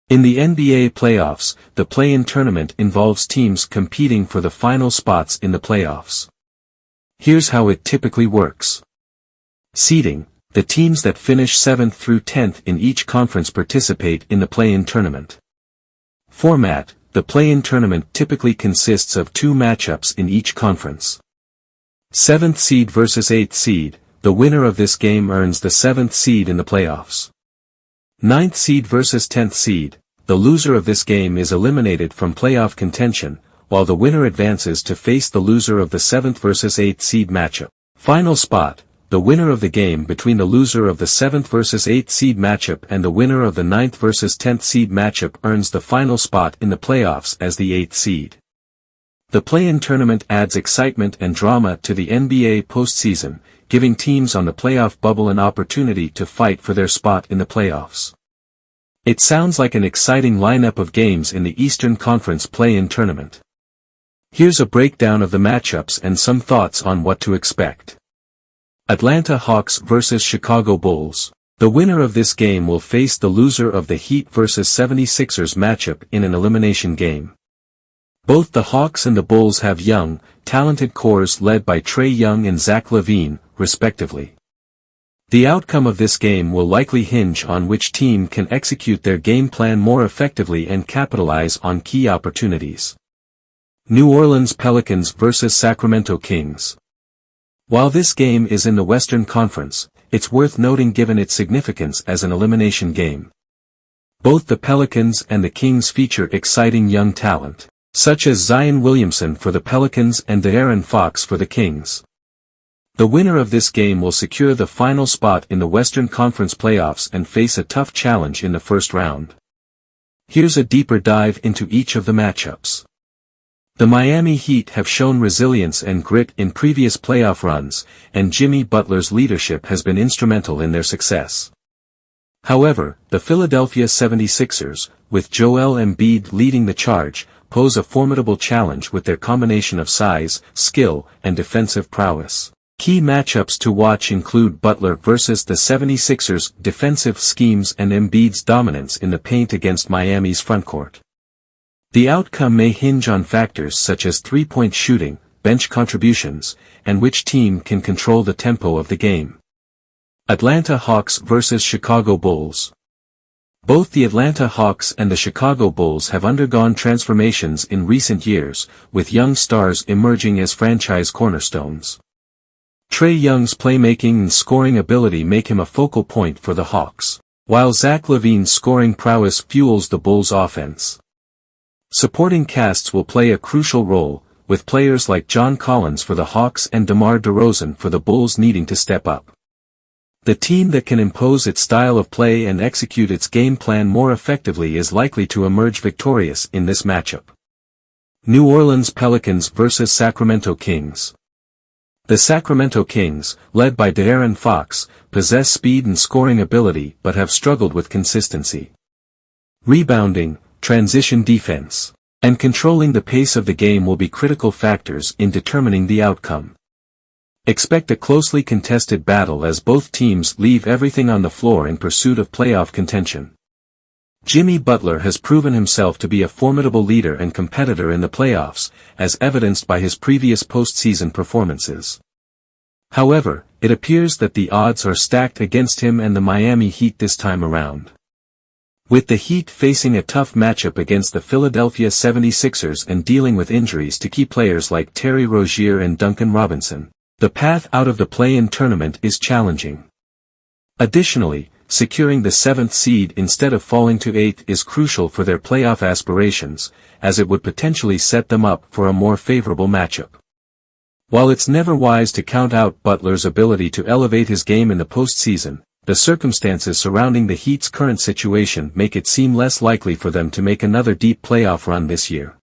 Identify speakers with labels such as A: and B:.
A: In the NBA playoffs, the play-in tournament involves teams competing for the final spots in the playoffs. Here's how it typically works. Seeding: the teams that finish 7th through 10th in each conference participate in the play-in tournament. Format: the play-in tournament typically consists of 2 matchups in each conference. 7th seed versus 8th seed: the winner of this game earns the 7th seed in the playoffs. 9th seed versus 10th seed: the loser of this game is eliminated from playoff contention, while the winner advances to face the loser of the 7th versus 8th seed matchup. Final spot: the winner of the game between the loser of the 7th versus 8th seed matchup and the winner of the 9th versus 10th seed matchup earns the final spot in the playoffs as the 8th seed. The play-in tournament adds excitement and drama to the NBA postseason, giving teams on the playoff bubble an opportunity to fight for their spot in the playoffs. It sounds like an exciting lineup of games in the Eastern Conference play-in tournament. Here's a breakdown of the matchups and some thoughts on what to expect. Atlanta Hawks vs. Chicago Bulls. The winner of this game will face the loser of the Heat vs. 76ers matchup in an elimination game. Both the Hawks and the Bulls have young, talented cores led by Trae Young and Zach LaVine, respectively. The outcome of this game will likely hinge on which team can execute their game plan more effectively and capitalize on key opportunities. New Orleans Pelicans vs. Sacramento Kings. While this game is in the Western Conference, it's worth noting given its significance as an elimination game. Both the Pelicans and the Kings feature exciting young talent, such as Zion Williamson for the Pelicans and De'Aaron Fox for the Kings. The winner of this game will secure the final spot in the Western Conference playoffs and face a tough challenge in the first round. Here's a deeper dive into each of the matchups. The Miami Heat have shown resilience and grit in previous playoff runs, and Jimmy Butler's leadership has been instrumental in their success. However, the Philadelphia 76ers, with Joel Embiid leading the charge, pose a formidable challenge with their combination of size, skill, and defensive prowess. Key matchups to watch include Butler versus the 76ers' defensive schemes and Embiid's dominance in the paint against Miami's frontcourt. The outcome may hinge on factors such as three-point shooting, bench contributions, and which team can control the tempo of the game. Atlanta Hawks vs. Chicago Bulls. Both the Atlanta Hawks and the Chicago Bulls have undergone transformations in recent years, with young stars emerging as franchise cornerstones. Trae Young's playmaking and scoring ability make him a focal point for the Hawks, while Zach LaVine's scoring prowess fuels the Bulls' offense. Supporting casts will play a crucial role, with players like John Collins for the Hawks and DeMar DeRozan for the Bulls needing to step up. The team that can impose its style of play and execute its game plan more effectively is likely to emerge victorious in this matchup. New Orleans Pelicans vs. Sacramento Kings. The Sacramento Kings, led by De'Aaron Fox, possess speed and scoring ability but have struggled with consistency. Rebounding, transition defense, and controlling the pace of the game will be critical factors in determining the outcome. Expect a closely contested battle as both teams leave everything on the floor in pursuit of playoff contention. Jimmy Butler has proven himself to be a formidable leader and competitor in the playoffs, as evidenced by his previous postseason performances. However, it appears that the odds are stacked against him and the Miami Heat this time around. With the Heat facing a tough matchup against the Philadelphia 76ers and dealing with injuries to key players like Terry Rozier and Duncan Robinson, the path out of the play-in tournament is challenging. Additionally, securing the 7th seed instead of falling to 8th is crucial for their playoff aspirations, as it would potentially set them up for a more favorable matchup. While it's never wise to count out Butler's ability to elevate his game in the postseason, the circumstances surrounding the Heat's current situation make it seem less likely for them to make another deep playoff run this year.